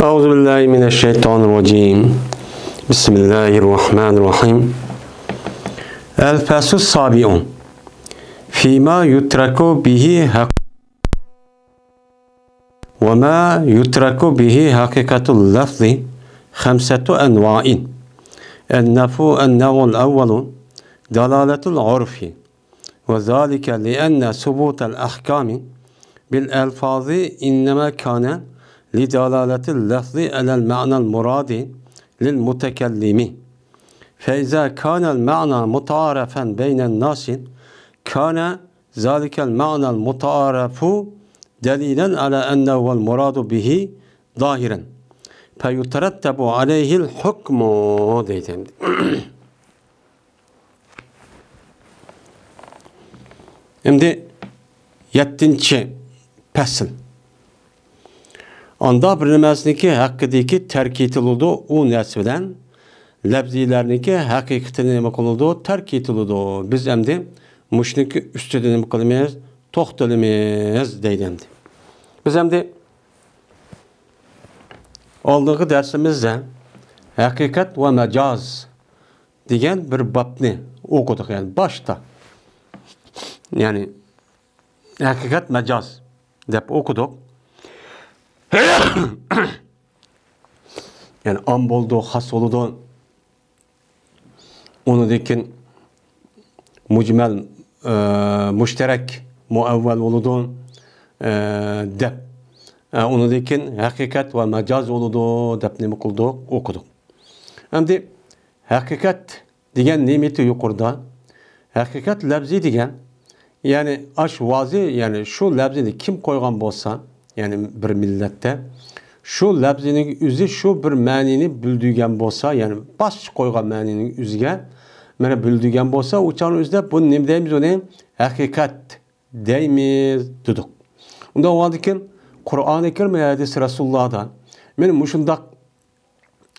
Euzubillahimineşşeytanirracim. Bismillahirrahmanirrahim. El-Fesus Sabi'un. Fîmâ yutraku bihi hak ve mâ yutraku bihi hakikatul lafzi khamsatu enva'in. Ennevu'l evvelu dalaletul urfi ve zâlike li'enne subutel ahkâmi bil elfâzi innema kâne lidalaletil lafzi alel ma'nal muradi lil mutekellimi. Feiza kânel ma'na muta'arefen beynen nâsin kâne zâlikel ma'nal muta'arefu delilen ala ennehuvel muradu bihi zahiren. Feyuterettebu aleyhil hukmu diyeceğim. Şimdi 7. Fasıl. Onda bilinmesindeki hakkıdaki terk etildi o nesveden lebzilerindeki hakikatini nime kılıldı, terk etildi. Biz hem müşriki üstüde nime kılmayız, toxtalımız deyildi. Biz hem de aldığı dersimizde hakikat ve mecaz diyen bir babni okuduk yani başta. Yani hakikat mecaz deyip okuduk. Yani am oldu, has oldu. Onu dikin mucmel, müşterek, muevvel oldu. Dep. Onu dikin hakikat ve mecaz oldu. Dep nemi kıldık, okuduk. Şimdi hakikat diyen nimeti yukarıda. Hakikat lebzi diyen yani aş vazi yani şu lebzini kim koygan bolsa yani bir millette şu lebzinin üzü şu bir manini bildiğen bolsa yani baş koygan maninin üzüge mana bildiğen bolsa uçağın üzde bu ne deymiz onu hakikat deymiz dedik. Onda o halde Kur'an-ı Kerim ve hadis Resulullah'dan benim muşundak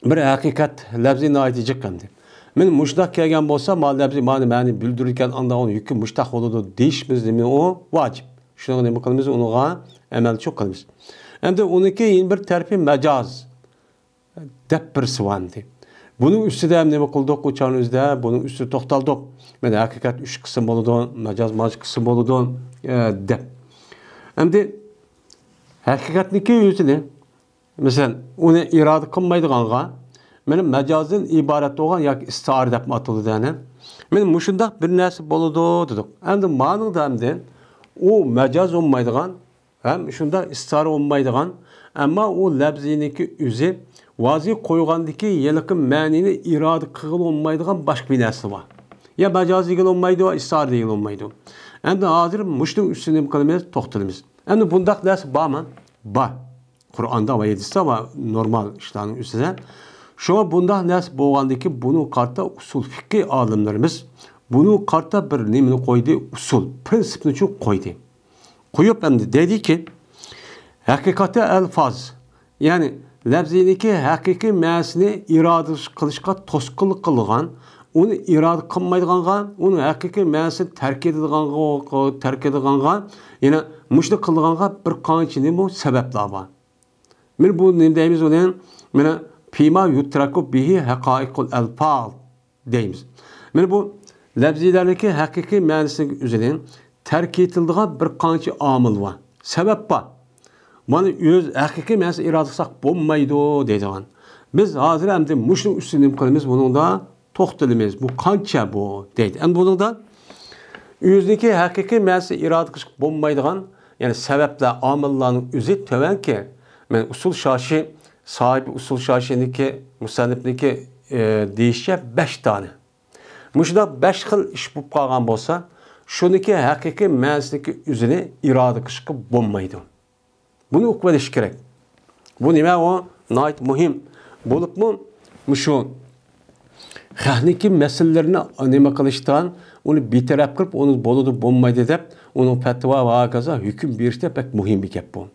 bir hakikat lebzine aytacak kendi. Men muştak kelgen bolsa mal lebzi mani bildirirken anda onu yükü muştak oludu değişmiz demin o vacip. Şunu ne kılmamız onuğa emel çok kılmamız. Hem de onunki yeni bir terfi mecaz. Dep bir sıvandı. Bunun üstü de hem ne kıldık uçağınızda bunun üstü toxtaldık. Men hakikat 3 kısım oldu, mecaz kısım oldu dep. Hem de hakikatniki yüzünü mesela onu irade kılmaydıganğa benim mecazın ibaret olan ya istihar dep atıldı yani. Benim muşundaq bir narsa boludu dedik. Hem de manada hem de o mecaz olmaydıgan hem şunda istihar olmaydıgan ama o lebziniki üzü vazi koygandaki yelikin manini irade kığıl olmaydıgan başka bir narsa var. Ya mecaz değil olmaydı, istihar değil olmaydı. Hem de hazır muştun üstüne kalmamız toxtalımız. Hem de bundaq narsa var mı? Var. Kur'an'da var yedisi ama normal işlerin üstüne. Şu an bunda nasıl boğandaki bunu kartta usul fikri alimlerimiz bunu kartta bir nemini koydu usul prensipini çok koydu. Koyup hem de dedi ki hakikate elfaz yani lebziniki hakiki ma'sini irade kılışka toskulu kılgan onu irade kılmaydıganğa onu hakiki ma'sini terk edidiganğa yani müşrik kılganğa bir qancha nemu sebepler var. Men bu ne deymiz onun mena Fîmâ yutraku bihi hakaikul elfâz deyimiz. Yani bu lebzilerdeki hakiki ma'nisinin üzerine terk etildiği bir qancha amil var. Sebep var. Bana öz hakiki ma'nisini iradsak bo'lmaydi deydigan. Biz hazır hem de muşun üstüne kılımız bunun da toxtalımız. Bu qancha bu deydi. Hem bunun da özdeki hakiki ma'nisini irade qilsak bo'lmaydigan yani sebepler amillarning özü töven ki men usul şaşi sahibi usul şaşindeki musannifniki deyişçe 5 tane. Muşda 5 xil iş bu qalgan bolsa, şuniki hakiki ma'nisindeki üzüne irade qilishga bo'lmaydi. Bunu o'qib olish kerak. Bu nima o? Nayt muhim. Bo'libmi mushu texniki masalalarini nima qilishdan onu betaraf qilib, onu bo'ladi bo'lmaydi deb, onun fatva va hokazo hukm berishda pek muhim bir gap bu.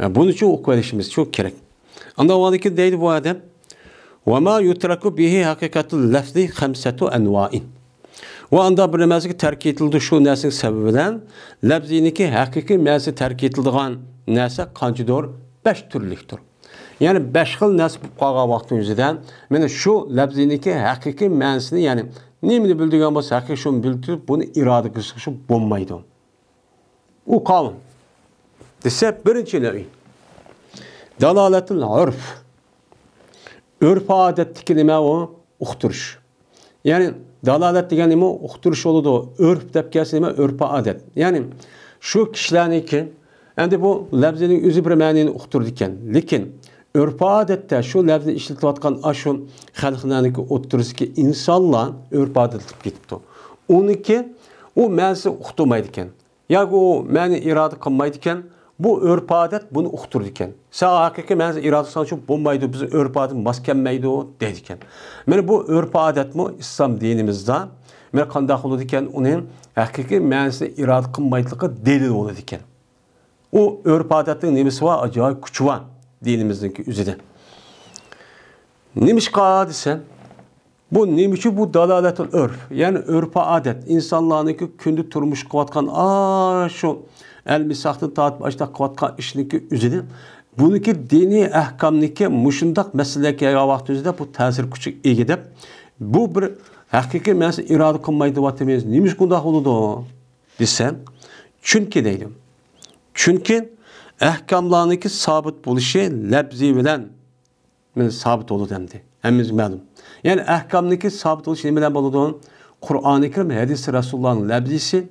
Bunun için o'qib olishimiz çok kerak. Anda o halde deydi bu adam وَمَا يُتْرَكُ بِهِ حَقِقَةُ اللَّفْظِ خَمْسَةُ اَنْوَائٍ O anda bilinmezlik terk etildi şu nesinin sebebinden lebziniki hakiki ma'si terk etildiğin nese kancıdır 5 türlüktür. Yani 5 xil narsa bo'lib qolgan vaqtning o'zidan mana shu labziniki haqiqiy ma'nosini, ya'ni nimani bildigan bo'lsa, haqiqiy shuni bildirib, buni iroda qilish bo'lmaydi. U qonun. Desa, birinchi navi. Dalalatul urf. Örf odatdagi nima u? Uqtirish. Ya'ni dalalat degan nima? Uqtirish bo'ladi. Örf deb kelsa nima? Örf odat. Ya'ni shu kishilarniki endi bu labzining o'zi bir ma'noni uqtirdi ekan. Lekin örf odatda shu labzni ishlatilayotgan shu xalqlarniki o'tirisidagi insonlar örf odat qilib ketibdi. Uniki u ma'nosi uqtirmaydi ekan. Yoki u ma'ni iroda qilmaydi ekan. Bu örf odat buni uqtirdi ekan. Sen haqiqiy ma'nosi iroda qilsan shu bo'lmaydi, biz örf odat mos kelmaydi deydi ekan. Mana bu örf odatmi islom dinimizda mana qanday bo'ladi ekan, uning haqiqiy ma'nosini iroda qilmayditligi dalil bo'ladi ekan. O örf odatning nimasi var? Acayip kuchi var dinimizdeki üzerinde. Neymiş desen? Bu neymiş bu dalaletul örf. Yani örf adet. İnsanlarınki kündü turmuş kıvatkan şu el-misahtın taat başta kıvatkan işinki üzerinde. Bununki dini ahkamniki muşundak meseleki vakti üzerinde bu tesir küçük iyi gidip bu bir hakiki mesela irade kılmaydı vatimiz. Neymiş kundak oldu desen? Çünkü deydim. Çünkü ahkamlarınki sabit buluşu lebzi bilen sabit olur demdi. Hemiz məlum. Yani ahkamniki sabit oluşu ne bilen bulunduğun Kur'an-ı Kerim hadis-i Resulullah'ın lebzisi,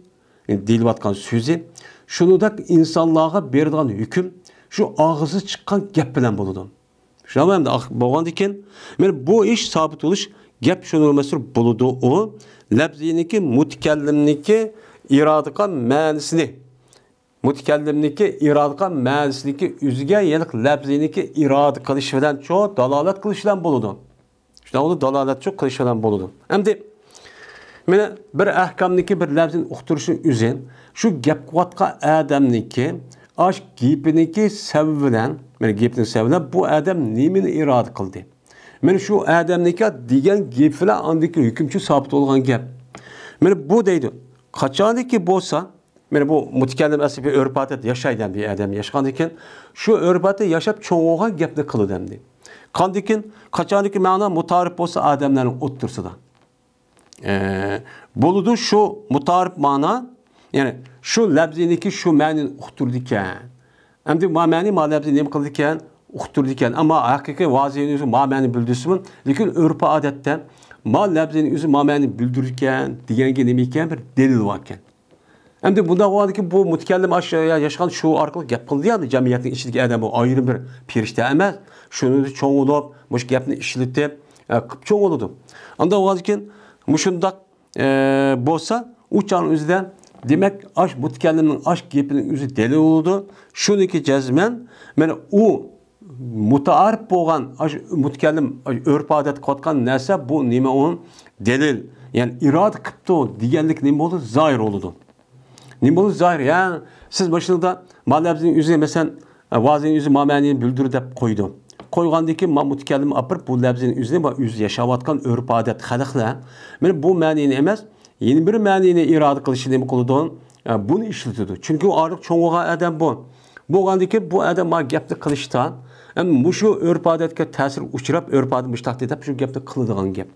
yani dil vatkan sözü, şunu da insanlığa verilen hüküm, şu ağzı çıkan gep bilen bulunduğun. Şuna hem de boğan diken, yani bu iş sabit oluş, gep şunu olması bulunduğu o, lebziniki, mutikellimniki, iradıkan mənisini, mutikellimniki iroda ma'nosidagi o'ziga yaniq labziniki iroda qilish bilan cho'q dalolat qilish bilan bo'ladi. Shunday uni dalolat cho'q qilish bilan bo'ladi. Endi mana bir ahkamniki bir labzini uqtirishning o'zi shu gap qilayotgan odamniki ash gapiniki sababi bilan, mana gapning sababi bilan bu odam nimani iroda qildi. Mana shu odamniki degan gap bilan andiki hukmchi sabit bo'lgan gap. Mana bu deydi. Qachoniki bo'lsa yani bu mutakallim asli bir örf odat yaşaydan bir adam yaşagan ekan, şu örf odatda yaşap çoğuğa gapni qiladi endi. Qandikin qachoniki ma'no mutarif bo'lsa odamlarning o'ttirsida. Bo'ludi şu mutarif ma'no, yani şu labziniki şu ma'noni uqtirdi ekan. Endi ma'ni ma labzi nima qildi ekan? Uqtirdi ekan. Ammo haqiqiy vaziyatni o'zi ma'noni bildirsin, lekin örf odatda ma labzini o'zi ma'noni bildirgan deganga nima ekan bir dalil bor ekan. Hem de bunda vardı ki bu mutakallim aşağıya yaşayan şu arkalık gap kıldı ya cemiyetin içindeki adam bu ayrı bir perişte emez. Şunu da çoğun olup, muş gapni işletip, çoğun oldu. Anda vardı ki muşundak bolsa uçağın üzerinden demek aş mutakallimin aşk gapinin üzü deli oldu. Şununki cezmen, yani o mutaarif boğan mutakallim örf adet katkan neyse bu nime onun delil. Yani irad kıptı diyenlik nime oldu, zahir oldu. Nimbolu zahir yani siz başında malabzinin yüzüne mesela vazinin yüzü ma'noni bildir deb qo'ydi. Qo'ygandiki mutkallim apirib bu labzinin yüzüne yüz yaşavatkan örf odat xalqlar. Mana bu ma'noni emas, yeni bir ma'noni iroda qilishi nima qiladi? Buni ishlatadi. Chunki u ariq cho'ng'igan odam bu. Bo'lgandiki bu odam ma gapni qilishdan, ham shu örf odatga ta'sir uchrab, örf odat mushtaq deb shu gapni qiladigan gap.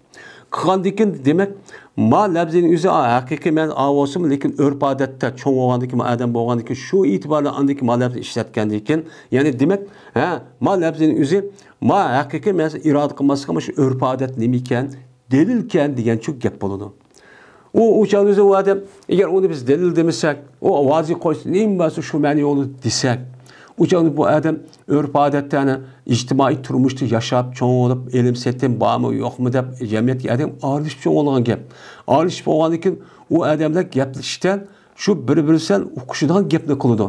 Qilgandikin demak ma labzinin o'zi haqiqiy men avosim, lekin örf odatda cho'ng bo'lgandiki odam bo'lgandiki shu e'tiborda andiki ma labzni ishlatgandikin, ya'ni demak ma labzinin o'zi ma haqiqiy men iroda qilmasga shu örf odat nima ekan, dalil ekan degan shu gap bo'ladi. O uçağın o adam eğer onu biz delil demasak, o vazi qo'ysa nima bo'lsa shu ma'ni yo'li desak, uçağın bu adam örf odatlarni ijtimoiy turmushda yashab, cho'ng bo'lib, ilm setim bormi, yo'qmi deb jamiyatga adam aralashib cho'ng bo'lgan gap. Aralashib bo'lgandan keyin u odamlar gaplashishdan shu bir-biridan o'qishidan gapni qiladi.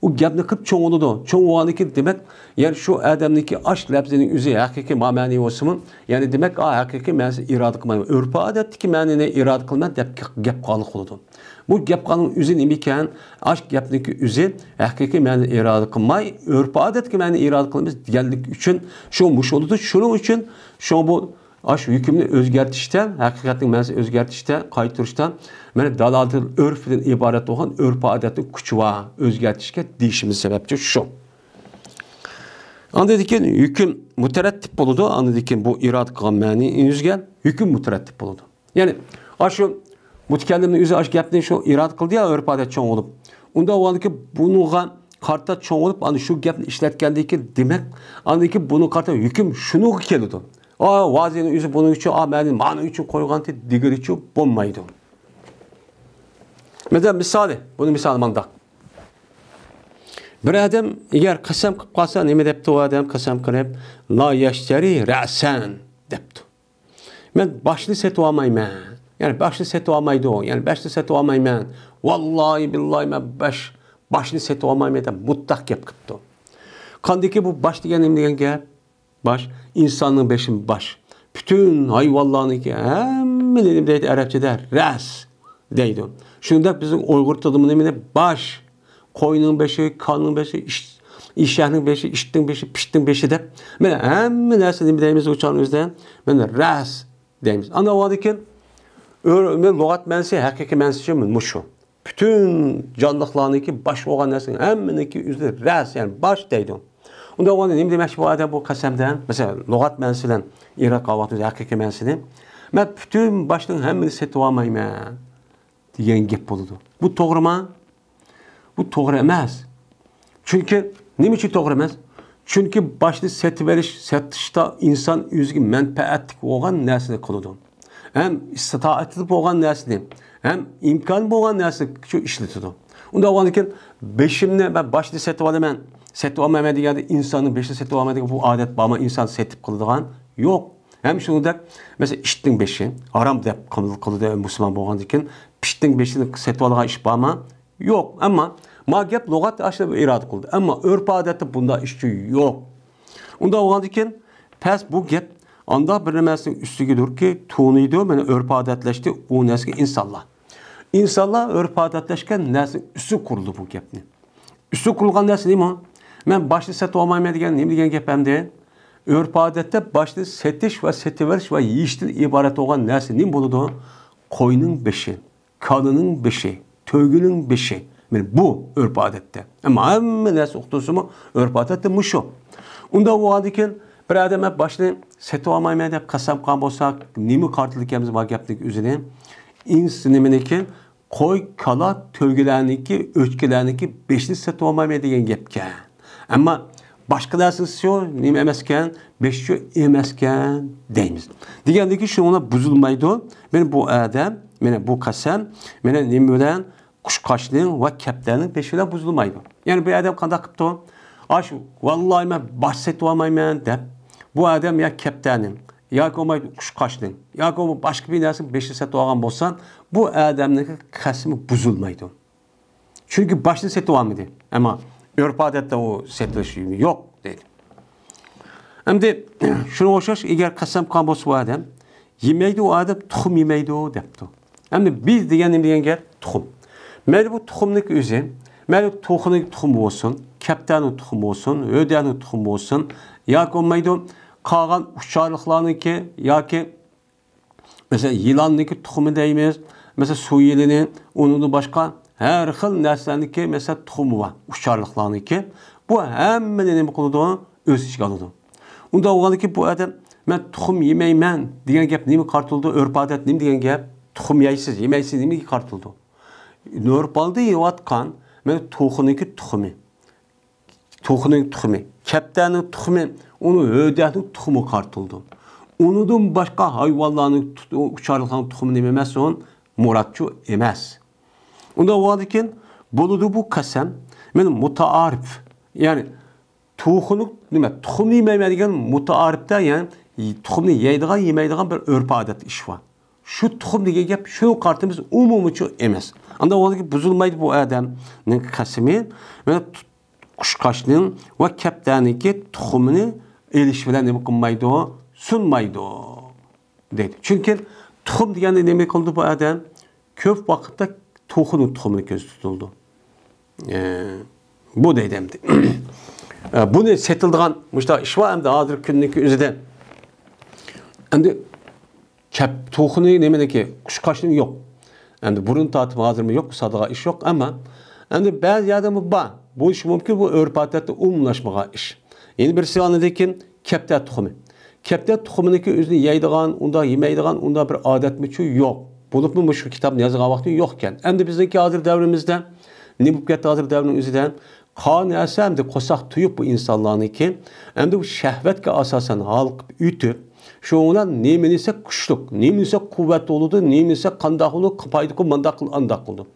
O gapni qilib cho'ng bo'ladi. Cho'ng bo'lgandan keyin demak, ya'ni shu odamniki ash labzining o'zi haqiqiy ma'ni o'simi, ya'ni demak, haqiqiy ma'nosi iroda qilmaydi. Örf odatdagi ma'noni iroda qilmaydi deb gap qolib qoladi. Bu gap qolgan o'zi nima ekan? Ash gapniki o'zi haqiqiy ma'noni iroda qilmay, örf odatga ma'ni iroda qilamiz deganlik uchun shu mush bo'ladi. Shuning uchun shu bu ash hukmni o'zgartirishdan, haqiqatning ma'nosini o'zgartirishdan, qaytirishdan mana dalalatul örfdan iborat bo'lgan örf odatning kuchi va o'zgartirishga deyishimiz sababchi shu. Andayken hüküm müterettip boludu. Andayken bu irad gammani yüzgen hüküm müterettip boludu. Yani aşu mutakallimning o'zi aş gapni shu irad qildi ya örf odat cho'ng bo'lib. Unda u andiki bunuga qarta cho'ng bo'lib, ana shu gapni ishlatgandan keyin demak, andiki buni qarta hukm shuni keladi. Vaziyatning o'zi buning uchun, ma'ni uchun qo'ygan degani uchun bo'lmaydi. Misali, buni misali mandaq. Bir adam eğer qasam qilib qolsa, nima debdi u odam qasam qilib, la yashtari ra'san debdi. Men boshni setib olmayman. Yani başını setib olmaydi o. Yani başını setib olmayman. Vallahi billahi men başını setib olmayman deb mutlaq gap qilibdi. Qandiki bu baş degan nima degan gap? Baş insonning beshi baş. Bütün hayvonlarniki hammani deydi arabchada ras deydi. Shunda bizning Uyg'ur tilida nima deb baş, qo'yning beshi, konning beshi, ishning beshi, ishning beshi, pishning beshi deb. Mana hamma narsa nima deymiz o'chan o'zida? Mana ras deymiz. Ana o'dikin men lug'at ma'nosi haqiqiy ma'nosi mushu. Bütün canlılarniki baş olan narsa hammaniki o'zida ras, yani baş deydi. Unda o'g'ani nima demoqchi bu odam bu qasamdan? Mesela lug'at ma'nosi bilan Iroq qavati haqiqiy ma'nosini men bütün boshning hammasini setib olmayman degan gap bo'ladi. Bu to'g'rimi? Bu to'g'ri emas. Chunki nima uchun to'g'ri emas? Chunki boshni setib berish, setishda inson o'ziga manfaatli bo'lgan narsani qiladi. Hem istitaatli bo'lgan narsani, hem imkon bo'lgan narsani shu ishlatadi. Unda o'g'ankin beshimni ben boshni setib olaman, setib olmayman deganda insonning beshini setib olmaydigan bu odat bormi? Inson setib qiladigan yo'q. Hem shuningdek, mesela ishning beshi harom deb qiladi musulmon bo'lgandan keyin pishning beshini setib olgan ish bormi? Yo'q. Ammo ma gap lug'at ashla iroda qildi. Ammo urf odatda bunda ish yo'q. Unda o'g'andan keyin past bu gap anda bir narsning ustigidir ki to'niydi, mana urf odatlashdi bu narsaga insonlar. İnsanlar urf odatlashgan narsa usti qurildi bu gapni. Usti qurilgan narsa nima? Men boshni setib olmayman degan nima degan gap hamda? Urf odatda boshni setish va setiverish va yeyishdan iborat bo'lgan narsa nima bo'ladi? Qo'yning beshi, kalining beshi, to'gining beshi. Men bu urf odatda. Ammo hamma narsa o'qituvsimi urf odatda mushu. Unda u odamkin bir adam boshni setib olmayman deb qasam qilgan bo'lsak, nima qartlikamiz bor gapning o'zini? Nimaniki qo'y, kala, to'gilarniki, o'chkilarniki beshni setib olmayman degan gapga. Ammo boshqa narsasi shu nima emaskan, besh shu emaskan deymiz. Degandiki shuna buzilmaydi. Men bu odam, mana bu qasam, mana nima bilan qushqochning va kaptarning beshi bilan buzilmaydi. Ya'ni bu odam qanday qilibdi? Aş vallahi men baş setib olmayman deb bu odam ya kaptarning yoki bo'lmay qushqochning yoki boshqa bir narsani beshi setib olgan bo'lsan, bu odamning qasmi buzilmaydi. Chunki boshni setib olmaydi. Ammo urf odatda u setilish yo'q deydi. Endi shunga o'xshash agar qasam qilgan bo'lsa bu odam yemaydi, u odam tuxum yemaydi debdi. Endi biz degan nima degan gap? Tuxum. Mayli bu tuxumning o'zi, mayli to'qining tuxumi bo'lsin, kaptarning tuxumi bo'lsin, o'daning tuxumi bo'lsin, yoki olmaydi qolgan uchoqlarniki yoki mesela yilonniki tuxumi deymiz, mesela suv yilini, undan boshqa har xil narsalarniki mesela tuxumi bor, uchoqlarniki. Bu hammani nima qiladi? O'z ichiga oladi. Unda o'g'aniki bu odam men tuxum yemayman degan gap nima qartildi? Urf odat nima degan gap? Tuxum yeysiz, yemaysiz nimaga qartildi? Normalda yeyotgan men to'qiniki tuxumi. To'qining tuxumi, kaptarning tuxumi, uni o'daning tuxumi qartildi. Undan boshqa hayvonlarning uchoqlarning tuxumi nima emas, on muratchu emas. Unda o'g'adikin bo'ladi bu qasam, men mutaarif, ya'ni to'qining nima, tuxum yemayman degan mutaarifda, ya'ni tuxumni yeydigan, yemaydigan bir urf odat ish bor. Shu tuxum degan gap shu qartimiz umumiy emas. Anda o'g'adikin buzilmaydi bu odamning qasami, men qushqochning va kaptarniki tuxumini elish bilan nima qilmaydi, sunmaydi deydi. Chunki tuxum deganda nima qildi bu odam? Ko'p vaqtda to'qining tuxumini ko'z tutildi. Bu deydi endi. Buni setildigan mushta ish va endi hozir kunning o'zida. Endi to'qining nimaniki, qushqochning yo'q. Endi burun tatimi hozirmi yo'q, sadaqa ish yo'q, ammo endi ba'zi yerda bor. Bu iş mümkün, bu urf odatda umumlashmagan ish. Yana birisi anıdaki kepter tuxumi. Kepter tuxuminiki özünü yeydigan, unda yemeydigan, unda bir adetmiçi yok. Bulup mu şu kitabını yazılan vakti yokken. Hem de bizdeki hazır devrimizde, ne bu ketdi hazır devrimin özüden, kan esa hem de kosak tuyup bu insanlarınki, hem de bu şehvetke asasen halkıp ütüp, şu olan nemin ise kuşluk, nemin ise kuvvetli oldu, nemin ise kandak oldu, kapaydık o mandak andak oldu.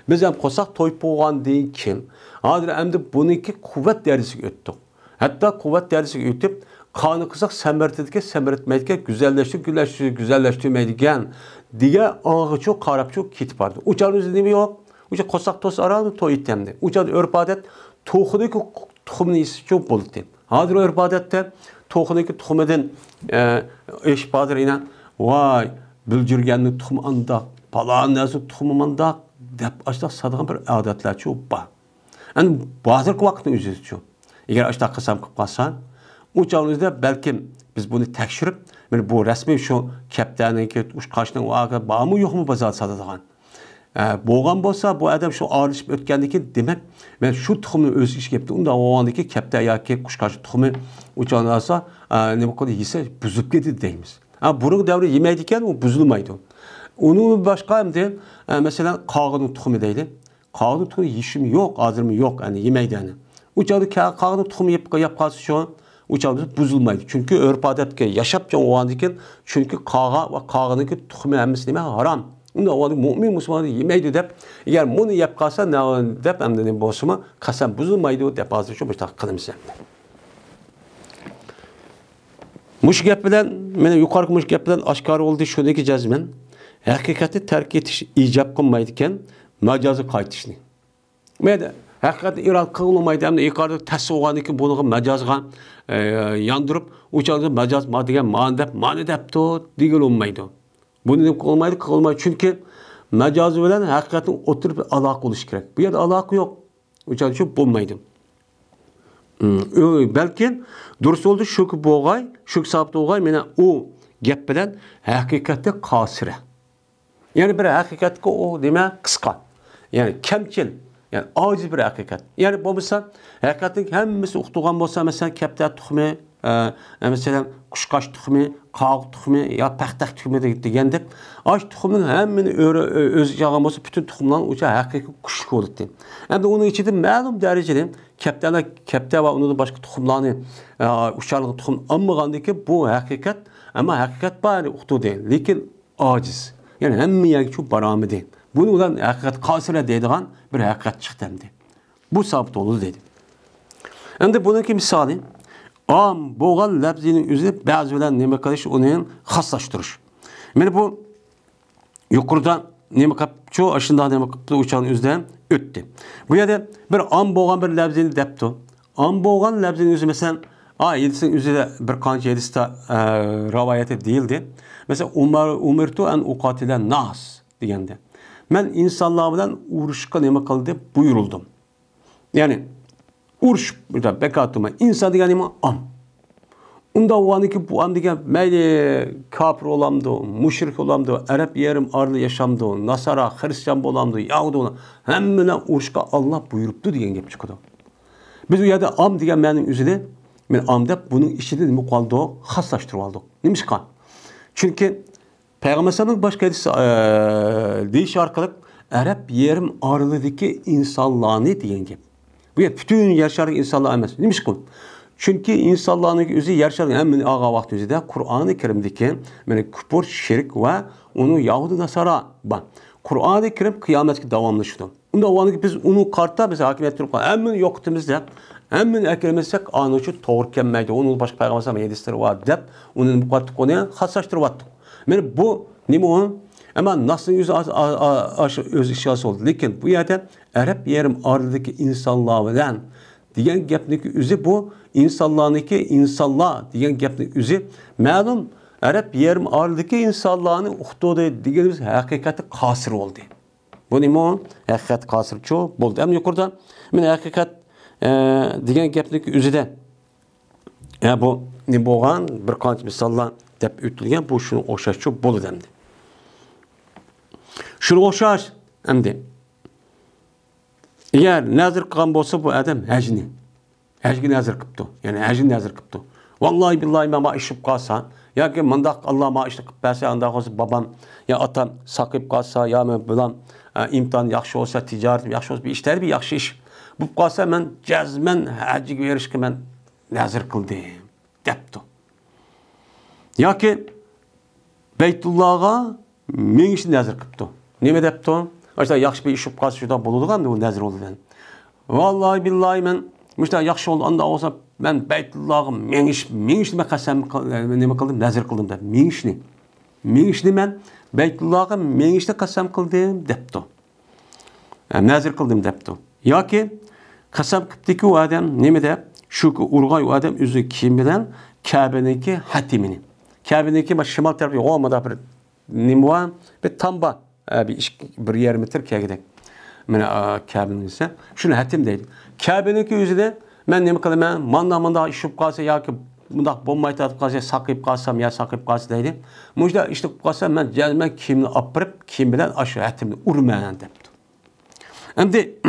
Biz hem kosak toyup boğan değil kim? Hazır hem de bununki kuvvet derisi öttük. Hatta kuvvet derisi ötüp, kanı kısak semretmeydiken, güzelleştirmeydiken diye ağı çok, karap çok kit vardı. Uçağın üzerinde yok. Uçak kosak tos aradı, to itemdi. Uçağın örp adet, tohudaki tuhumun iyisi çok buldu. Hazır örp adette, tohudaki tuhumeden eş badır inen, vay, bülcürgenli tuhum andak, palan nesu tuhumum andak, dep açta sadığın bir adetler çok var. Yani bazı vaktin üzeri çok. Eğer açta kısam kıpkasan, uçağınızda belki biz bunu tekşirip, yani bu resmi şu kepterninki, uçkaşının vağı bağ mı yok mu bazı sadıdığın. Boğan bolsa bu adam şu ağırlaşıp ötkendeki demek, ben şu tuxumunu öz iş yaptı, onda o andaki kepter yaki kuşkaşı tuxumu uçağını alsa, ne bu kadar yese buzup gitti deyimiz. Bunu devre yemeydiken o buzulmaydı. Onu başka hem de mesela kağının tuxumu deydi. Kağının tuxumu yişim yok, azırmı yok, yani yemeydi yani. Uçağını kağının tuxumu yapkası şu an, uçağımız buzulmaydı. Çünkü örp adetke yaşapcan o andaki, çünkü kağa ve kağınınki tuxumu hemmesi demek haram. Onda o adı mümin Müslümanı yemeydi dep, eğer bunu yap kalsa ne dep hem de boşuma kasam buzulmaydı dep azı şu başta kılımız hem de. Muş gep bilen, mene yukarı muş gep bilen aşkar oldu şuradaki cazmen, hakikati terk etiş icap kılmaydıken macazı kaytışını. Mede hakikati iral kılmaydı hem de yukarıda ters oğanıki bunu macazga yandırıp uçağında macaz ma degen mani dep to digil olmaydı. Bunu dep kılmaydı çünkü macazı bilen hakikatin oturup alaka oluş gerek. Bu yerde alaka yok. Uçağında şu bulmaydı. Belki durus oldu şu boğay, şu sabit oğay mene o gep bilen hakikatte kasire. Yani bir hakikatte o deme kıska. Yani kemçil. Yani aciz bir hakikat. Yani bu mesela hakikatin hemmesi uqtuğan bolsa mesela kepter tuxumu, mesela kuşkaş tuxumu, qağ tuxumu ya paxtak tuxumu degende aş tuxumunun hemmini öz yağan bolsa bütün tuxumların uca hakiki kuşluk oldu. Hem de onun içinde ma'lum derecede kepter ve onun başka tuxumlarını uçarlığı tuxum almagandaki bu hakikat ama hakikat bari uqtu değil. Lekin aciz. Yani hemmi yagi şu baramı değil. Bunu ulan hakikat kasire deydiğen bir hakikat çıktı hem de. Bu sabit oldu dedi. Hem de bununki misali am boğal labzinin üzerinde bazı olan neme karış onun haslaştırış. Yani bu yukarıda neme kap çoğu aşında neme kapı uçağın üzerinden öttü. Bu yerde bir am boğan bir labzini depti. Am boğan labzinin üzerinde mesela yedisinin üzerinde bir kanca yedisi ravayeti değildi. Mesela umirtu en uqatilen nas degende. Ben insanlar bilen uğraşka neme kıldı buyuruldum. Yani uğraş burada bekatıma insan degende am. Onda o anki bu am degen meyli kafir olamdı, müşrik olamdı, Arap yerim arlı yaşamdı, Nasara, Hristiyan olamdı, Yahudi olamdı. Hemmine uğraşka Allah buyuruptu degen gep çıkıdı. Biz o yerde am degen menin üzerinde men am dep bunun içinde neme kaldı haslaştırıp aldık. Neymiş kan? Çünkü Peygamber Sallallahu başka hadis deyiş arkalık Arap yerim arılıdaki insanlığını diyen gibi. Bu ya bütün yaşarlık insanlığı emez. Neymiş bu? Çünkü insanlığın özü yaşarlık hemen ağa vakti özü de Kur'an-ı Kerim'deki yani küfür, şirk ve onu Yahudi Nasara ban. Kur'an-ı Kerim kıyametki devamlaşıdı. Onda o anki biz onu kartta bize hakimiyet Türk'e hemen yoktumuzda hemen eklemesek anı şu doğru kemmeydi. Onun başka Peygamber Sallallahu hadisleri var deyip onun bu kartı konuya haslaştırıp attık. Yani bu ne mi? Ama nasıl öz işyası oldu. Lakin bu yerde Arap yerim arıdaki insanlığa bilen diyen gepniki üzü bu insanlığındaki insanlığa diyen gepniki üzü malum Arap yerim arıdaki insanlığını uqtuğu diyenimiz hakikati kasır oldu. Bu ne mi? Hakikat kasır çok oldu. Hem yukarıda hakikat diyen gepniki üzü de bu ne boğan bir kanç misallar dep ütülgen bu şunu oşaş çok bol demdi. Şunu oşaş emdi. Eğer nazır kılan bolsa bu adam hecni. hajga nazar qilibdi. Ya'ni hajga nazar qilibdi. Vallahi billahi men ma ishib qolsa, yoki mundaq Alloh ma ishni qilib bersa, unda bo'lsa babam ya otam saqib qolsa, ya men bilan imtihon yaxshi bo'lsa, tijorat yaxshi bo'lsa, bir ishlar bir yaxshi ish bo'lib qolsa, men jazman hajga berishga men nazar qildim, debdi. Yoki Baytullohga mengishni nazar qilibdi. Nima debdi? O'sha yaxshi bir ish bo'lib qolsa, shunday bo'ladigan-da bu nazar oldi. Vallahi billahi men müşta yaxshi oldu anda olsa ben Baytullohga mengishni men qasam nima qildim, nazar qildim deb. Mengishni men Baytullohga mengishni qasam qildim debdi. Nazar qildim debdi. Yoki qasam qilibdi-ku odam nima deb? Shu urg'oy odam o'zi kiyim bilan Ka'baniki hatimini. Ka'baniki baş şimal tarafı olmadı bir nima bir tamba bir yarım metre kegidek. Mene Ka'banın ise şunu hatim deydi. Ka'baniki o'zida men nima qilaman? Manda ishib qolsa yoki bundaq bo'lmay tatib qolsa, saqib qolsam ya saqib qolsa deydi. Mujda ishib qolsa men jazman kiyimni olib kirib, kiyim bilan shu hatimni urman debdi. Endi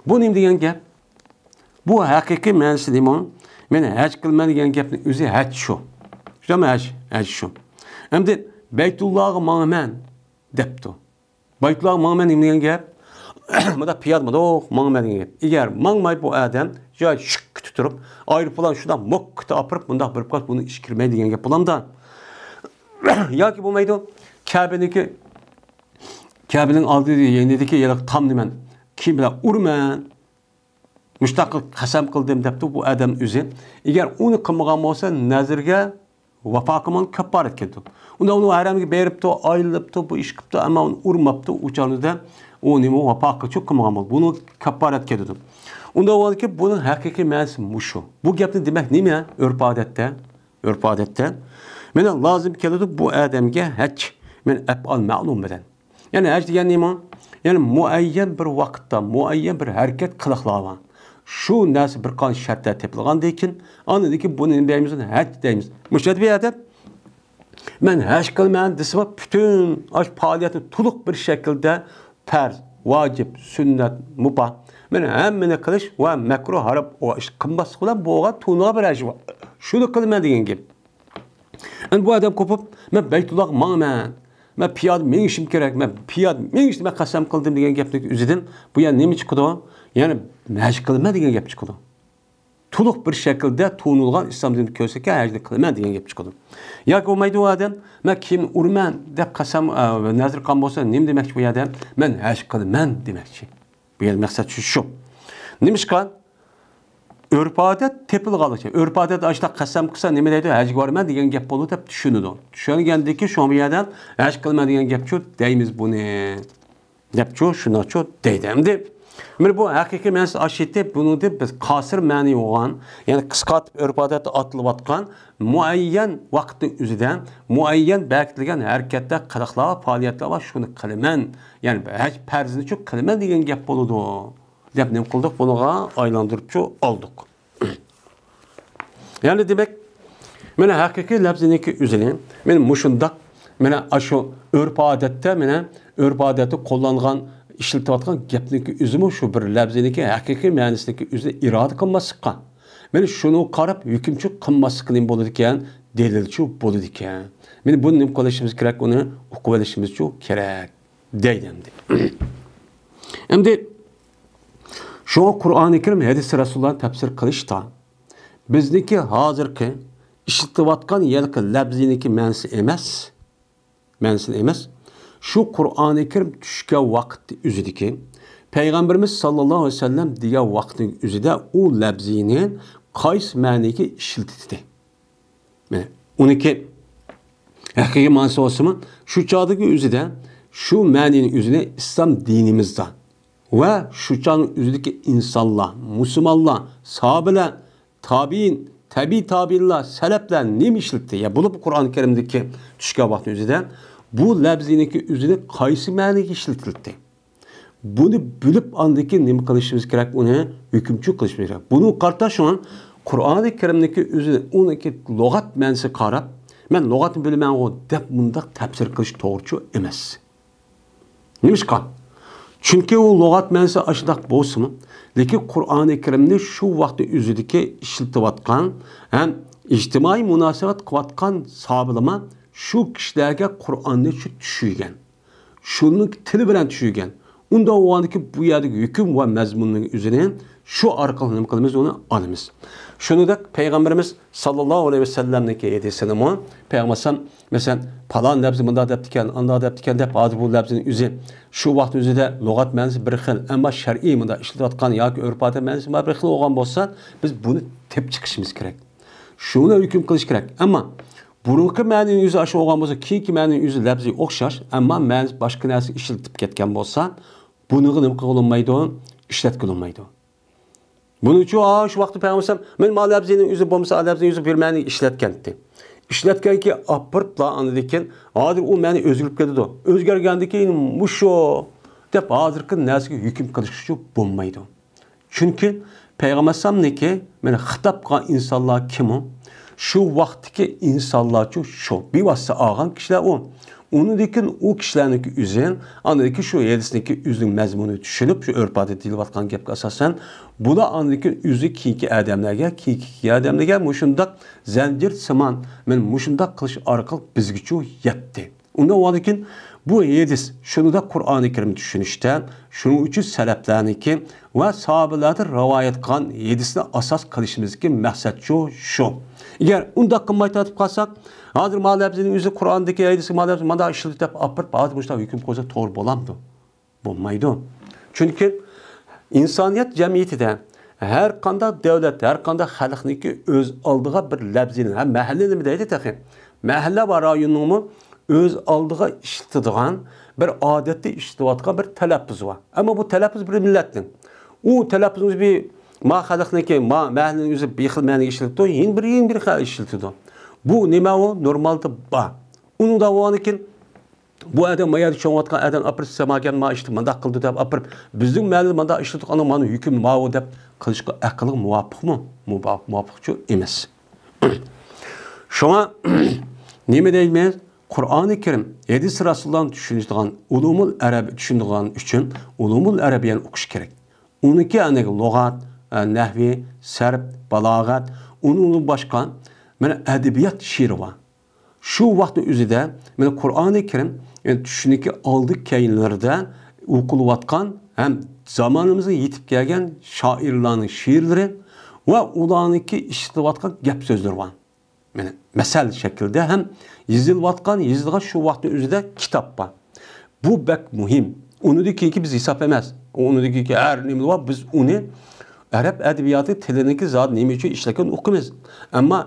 bu nima degan gap? Bu haqiqiy ma'nosi nima? Men haj qilman degan gapning o'zi haj shu. Shunami haj shu. Endi Baytullohga mangman debdi. Baytullohga mangman degan gap Mada piyad mı da mangman degan gap. Eğer mangmay bu adam joy şık tuturup ayrı falan şundan mokta apırıp bunda bir kat bunu iş kirmey degan gap bulam da. Yoki bo'lmaydi Ka'baning oldida yendiki yalaq tam niman kim bilan urman mustaqil qasam qildim debdi bu adam o'zi. Eğer uni qilmagan bo'lsa nazarga vafo qilmon kafarat ketdi. Unda uni haramga beribdi, ayrilibdi, bu ish qilibdi, ammo uni urmabdi, o'chanida o nima vafo qilib qilmagan bo'ldi. Buni kafarat ketdi. Unda o'ylaki buning haqiqiy ma'nosi mushu. Bu gapni demak nima? Urf odatda mena lozim keladi bu odamga haj men af'al ma'lum bilan. Yani haj degan nima? Yani muayyan bir vaqtda, muayyan bir harakat qiliqlagan. Şu narsa bir qancha shartlar tepilgandan keyin, anadaki buni nima deymiz? Haj deymiz. Mushad bir odam men haj qilman desa bütün ash faoliyatni to'liq bir shaklda farz, vacib, sünnet, mubah men hammani qilish va makruh haram o ish qilmas bilan bo'lgan to'liq bir haj bor. Shuni qilman degan gap. Endi bu odam ko'pib men Baytullohga mangman. Men piyod mengishim kerak. Men piyod mengishni men qasam qildim degan gapning o'zidan bu yana nima chiqdi? Yani haj qilma degan gap chiqdi. To'liq bir shaklda to'nilgan islom dinini ko'rsatgan hajni qilma degan gap chiqdi. Yoki bo'lmaydi u odam men kim urman deb qasam nazar qilgan bo'lsa nima demakchi bu odam? Men haj qilman demakchi. Bu yer maqsad shu. Nimishqa urf odat tepilgancha. Urf odat ashta qasam qilsa nima deydi? Hajga borman degan gap bo'ladi deb tushunadi. Tushungandiki shu bu yerdan haj qilma degan gapchi deymiz buni. Debchi shunachi deydi. Endi men bu haqiqiy ma'nosi ashitib buni deb biz qasir ma'ni bo'lgan, ya'ni qisqartib urf odatda otilayotgan muayyan vaqtning o'zidan muayyan bekitilgan harakatda qiliqlar, faoliyatlar va shuni qilaman. Ya'ni haj farzini chu qilaman degan gap bo'ladi. Deb nima qildik? Bunaqa aylantiribchi oldik. Ya'ni demak, mena haqiqiy lafziniki o'zini men mushundaq mena shu urf odatda mena urf odatda qo'llangan işletilayotgan gapniki o'zimi shu bir lafziniki haqiqiy ma'nosiniki o'zi iroda qilmaslikqa. Men shuni qarab hukmchi qilmaslikning bo'ladi ekan, dalilchi bo'ladi ekan. Men buni nima qilishimiz kerak, uni o'qib olishimiz kerak deydi. Endi şu Kur'an-ı Kerim hadis Rasulullah tafsir qilishda bizniki hozirgi işletilayotgan yalqi lafziniki ma'nosi emas. Şu Kur'an-ı Kerim tushgan vaqt o'zidiki Peygamberimiz sallallohu alayhi vasallam degan vaqtning o'zida u lafzini qaysi ma'noga ishlatdi. Mana uniki haqiqiy ma'nosi bo'lsa, shu chog'dagi o'zida shu ma'noning o'zini islom dinimizda va shu chog'ning o'zidagi insonlar, musulmonlar, sahobalar, tabiinlar, salaflar nima ishlatdi? Ya bu Kur'an-ı Kerimdagi tushgan vaqtning o'zida bu lafziniki o'zini qaysi ma'noga ishlatildi? Buni bilib andaki nima qilishimiz kerak, uni hukmchi qilishimiz kerak. Buni qartashon Qur'oni Karimniki o'zini uniki lug'at ma'nosi qarab, men lug'atni bilmayman deb bundaq tafsir qilish to'g'ri emas. Nimishqa? Chunki u lug'at ma'nosi ashundoq bo'lsin, lekin Qur'oni Karimni shu vaqtda o'zidagi ishlatayotgan ham ijtimoiy munosabat qilayotgan sahobalar shu kishilarga Qur'onni shu tushirgan. Shuni tili bilan tushirgan. Unda o'g'andiki bu yerdagi hukm va mazmunning o'zini shu orqali nima qilamiz, uni olamiz. Shuningdek payg'ambarimiz sallallohu alayhi vasallamning hadisini payg'ambar masalan falon lafzi bunda deb ekan, anda deb ekan deb hozir bu lafzning o'zi shu vaqt o'zida lug'at ma'nosi bir xil, ammo shar'iy bunda ishlatayotgan yoki urf-odat ma'nosi bir xil bo'lgan bo'lsa, biz buni tep chiqishimiz kerak. Shuni hukm qilish kerak. Ammo burungi ma'noning o'zi shu bo'lgan bo'lsa, keyingi ma'noning o'zi lafzi o'xshash, ammo ma'nosi boshqa narsa ishlatib ketgan bo'lsa, buni nima qilinmaydi, ishlatilmaydi. Buning uchun shu vaqtda payg'ambar men malabzining o'zi bo'lmasa, alabzining o'zi bir ma'ni ishlatgandi. Ishlatganki apirtla andikin, hozir u ma'ni o'zgarib ketdi. O'zgargandan keyin musho deb hozirgi narsaga hukm qilish uchun bo'lmaydi. Chunki payg'ambar sallamniki meni xitob qilgan insonlar kim? Shu vaqtdagi insonlar shu bevosita olgan kishilar u. Uningkin u kishilarniki o'zin, aniki shu hadisniki o'zining mazmunini tushunib, shu urf-odat deyilayotgan gapga asosan, bular aniki o'zi keyingi odamlarga mushundaq zanjir simon men mushundaq qilish orqali bizgacha yetdi. Undan o'ylakin bu hadis shunda Qur'oni Karim tushunishdan, shuning uchun salaflarniki va sahobalarning rivoyat qilgan hadisni asos qilishimizga maqsad shu. Agar unda qilmay tatib qolsak, hozir malabzining o'zi Qur'ondagi hadisga malabzi mana ishlatib deb apirib, hozir bunday hukm qo'ysa to'g'ri bo'lamdi. Bo'lmaydi. Chunki insoniyat jamiyatida har qanday davlat, har qanday xalqniki o'z oldiga bir labzini, ham mahalla nima deydi taxin. Mahalla va rayonning o'z oldiga ishlatadigan bir odatda ishlatayotgan bir talaffuz bor. Ammo bu talaffuz bir millatning. U talaffuz bir ma xalqniki, mahallaning o'zi bir xil ma'noga ishlatadi, yin bir xil ishlatadi. Bu nima o? Normalda bor. Uni davonikin bu adam mayar cho'ngatgan adam apirib samagan ma ishni manda qildi deb apirib bizning mahallada manda ishlatib ana mana hukm ma'o deb qilishga aqli muvofiqmi? Muvofiqchi emas. Shuna nima deymiz? Qur'oni Karim hadis Rasulullohning tushunadigan ulumul arab tushunadigan uchun ulumul arabiyani o'qish kerak. Uniki aniq lug'at, nahvi, sarf, balog'at, uni boshqa mana adabiyot she'ri bor. Shu vaqtning o'zida mana Qur'oni Karim tushuniki oldi keyinlarda o'qilayotgan ham zamonimizga yetib kelgan shoirlarning she'rlari va ularniki ishlatayotgan gap so'zlar bor. Mana masal shaklda ham yozilgan shu vaqtning o'zida kitob bor. Bu bak muhim. Unidiki biz hisob emas. Unidiki har nima bor, biz uni arab adabiyoti tiliniki zot nima uchun ishlagan o'qimiz. Ammo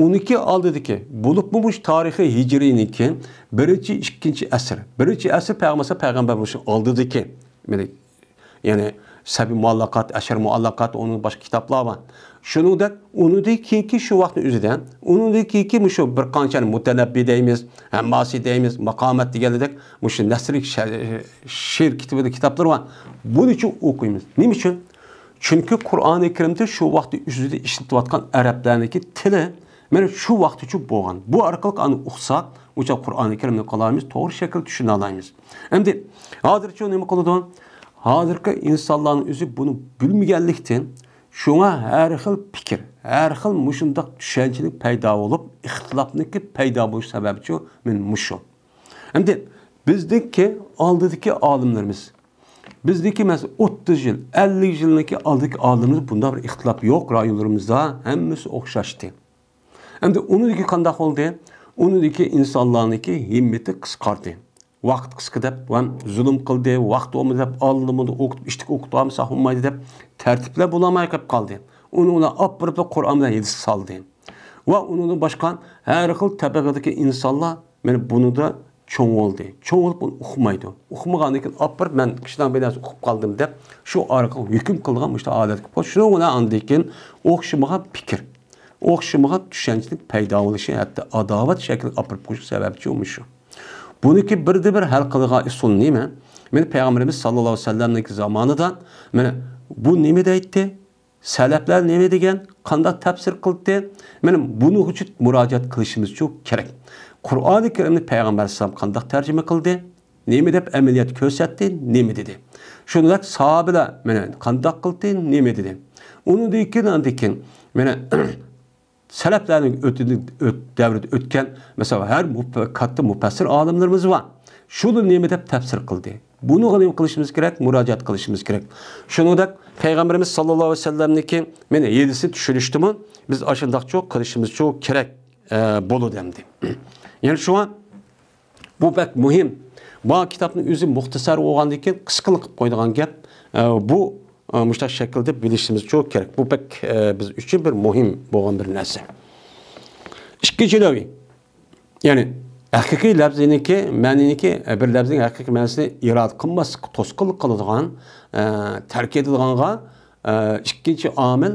uniki oldidiki bo'libmi bu tarixiy hijriyniki 1-2 asr. 1-asr payg'ambar bo'lsa oldidiki. Ya'ni Sabi muallaqat, Ashar muallaqat, onun boshqa kitoblar bor. Shuningdek, unidiki shu vaqtning o'zidan, unidiki shu bir qancha mutanabbi deymiz, hammasi deymiz, maqomat deganidek, shu nasrik she'r kitoblar bor. Buning uchun o'qiymiz. Nima uchun? Chunki Qur'oni Karimda shu vaqtda o'zida ishlatayotgan arablarniki tili mana shu vaqt uchun bo'lgan. Bu orqali ani o'qsak, o'sha Qur'oni Karimni qolamiz, to'g'ri shaklda tushuna olamiz. Endi hozircha nima qiladi? Hozirgi insonlarning o'zi buni bilmaganlikdan shunga har xil fikr, har xil mushundaq tushunchalik paydo bo'lib, ixtilofniki paydo bo'lish sababichi men mushu. Endi bizdagi oldidagi olimlarimiz bizdeki mesela 30 yıl, 50 yılındaki aldık olimlar bunda bir ixtilof yo'q rayonlarimizda hammasi o'xshashdi. Endi unidagi qanday oldu? Unidagi insonlarniki himmati qisqardi. Vaqt qisqa deb, zulm qildi, vaqt olmadi deb, olimni o'qitib, ishtik o'qitamiz, olmaydi deb tartiblar bo'lamay qoldi. Uni opirib Qur'on bilan yediz soldi. Va uni boshqa har xil tabaqadagi insonlar men buni da çoğ oldu. Çoğ olup okumaydı. Okumadan için apır ben kişiden biraz okup kaldım de şu arka hüküm kılgan işte adet. Şunu ona andikin okşamağa fikir. Okşamağa düşüncelik payda oluşu hatta adavat şekli apırıp koşu sebepçi olmuş. Bununki bir hal kılgan usul değil mi? Benim Peygamberimiz sallallahu aleyhi ve sellem'deki zamanıdan bu ne deydi? Selefler ne degen? Kanda tefsir kıldı. Benim bunu hücret müracaat kılışımız çok gerek. Qur'oni Karimni Peygamber sallam qanday tercüme qildi? nima deb amaliyot ko'rsatdi, nima dedi. Shuningdek, sahobalar mana qandoq qildi, nima dedi. Undan keyin mana salaflarning davrida o'tgan, masalan, har katta mufassir olimlarimiz bor. Shuni nima deb tafsir qildi. Buni g'alim qilishimiz kerak, murojaat qilishimiz kerak. Shuningdek, payg'ambarimiz sollallohu alayhi vasallamniki meni yedisi tushunishdimi? Biz ashundaq cho'q qilishimiz cho'q kerak bo'ladi endi. Ya'ni shu bu bak muhim. Bu kitobning o'zi muxtasar bo'lgandan keyin qisqalik qilib qo'yilgan gap. Bu mushtaq shaklda bilishimiz cho'q kerak. Bu bak biz uchun bir muhim bo'lgan bir narsa. Ikkinchilavi. Ya'ni haqiqiy lafziniki, ma'niniki bir lafzning haqiqiy ma'nosini irod qilmas, to'sqinlik qiladigan, tark etilganga ikkinchi omil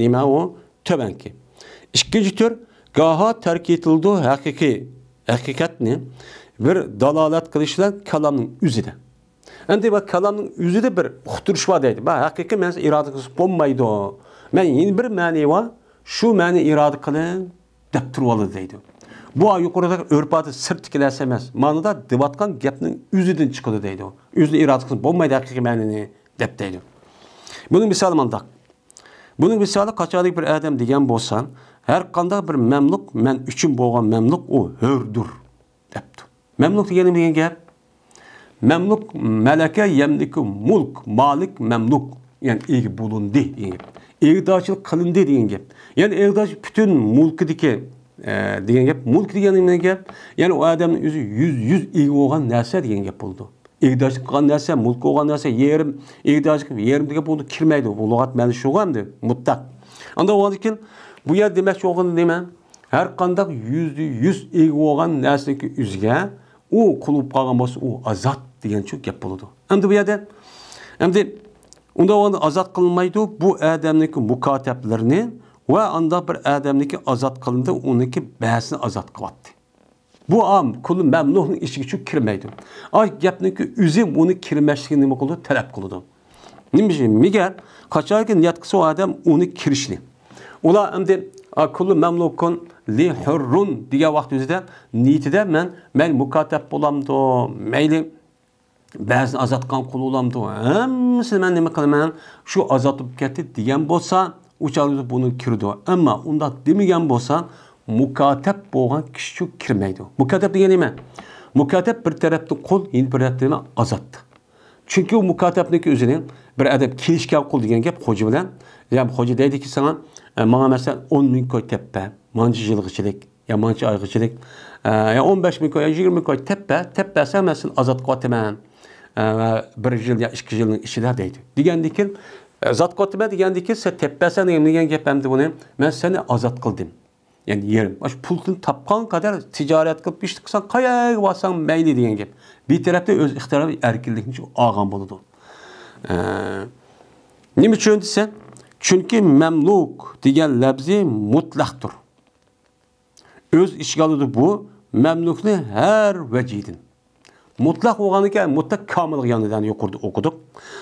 nima u? Töbanki. Ikkinchi tur goho tark etildi haqiqatni bir dalolat qilishlar kalomning o'zida. Endi bu kalomning o'zida bir uqtirish bor deydi. Bu haqiqiy ma'nosi iroda qilib bo'lmaydi. Men yana bir ma'ni bor, shu ma'ni iroda qilin deb turib oladi deydi. Bu yuqorida örpatı sirtki narsa emas. Ma'noda debatgan gapning o'zidan chiqadi deydi. O'zini iroda qilib bo'lmaydi haqiqiy ma'nini deb deydi. Buning misoli mandaq. Buning misoli qachonlik bir odam degan bo'lsan, har qanday bir mamluk men uchun bo'lgan mamluk u hurdur debdi. Mamluk degani nima gap? Mamluk malaka yamliku mulk, malik mamluk, ya'ni egi bo'lindi degan gap. Egdochilik qilindi degan gap. Ya'ni egdoch butun mulkidagi degan gap. Mulk degani nima gap? Ya'ni u odamning o'zi 100 egi bo'lgan narsa degan gap bo'ldi. Egdochilik qilgan narsa, mulk bo'lgan narsa, yerim, egdochilik yerim degan bo'ldi kirmaydi. Bu lug'at ma'nosi shu hamdi, mutlaq. Unda o'g'ankin bu yer demoqchi o'g'in nima? Har qanday 100 egi bo'lgan narsaga o'ziga u qulub qolgan bo'lsa, u azat degan shu gap bo'ladi. Endi bu yerda unda o'g'in azat qilmaydi, bu odamning mukotablarini va anda bir odamniki azat qilindi, uniki bahsini azat qilyapti. Bu am kullu mamnuhning ishiga shu kirmaydi. Ay gapniki o'zi uni kirmashligini nima qildi? Talab qildi. Nimaga? Qachonki niyat qilsa odam uni kirishni. Ular endi kullu mamlukun li hurrun degan vaqt o'zida niyatida men mukotab bo'lamdi, mayli ba'zi azatqon qul bo'lamdi. Hammasini men nima qilaman? Shu azat bo'lib ketdi degan bo'lsa, uçalda bunu kirdi. Ama unda demigen bolsa mukatab bo'lgan kishi shu kirmaydi. Mukatab degani nima? Mukatab bir tarafdan qul, yeni bir tarafdan azat. Chunki u mukatabniki o'zining bir adab kelishgan qul degan gap xo'ja bilan, ya xo'ja deydiki sana menga masalan 10 ming koy teppa, manchi yilg'ichilik, ya manchi ayg'ichilik, ya 15 ming koy, 20 ming koy teppa sen masalan azat qotaman. Bir yil ya 2 yilning ichida deydi. Degandikin azat qotaman degandikin sen teppasan degan gap hamda buni men seni azat qildim. Yani yerim. Aş pultun tapqan kadar ticaret qilib ish qilsan, qayoqqa borsang mayli degan gap. Bir tarafda o'z ixtiyoriy erkinlikni olgan bo'ladi. Nima uchun desa? Chunki mamluk degan lafzi mutlaqdir. O'z ishiga oladi bu mamlukni har vajidin. Mutlaq bo'lganiga mutlaq komillik yonidan yuqorida o'qidik.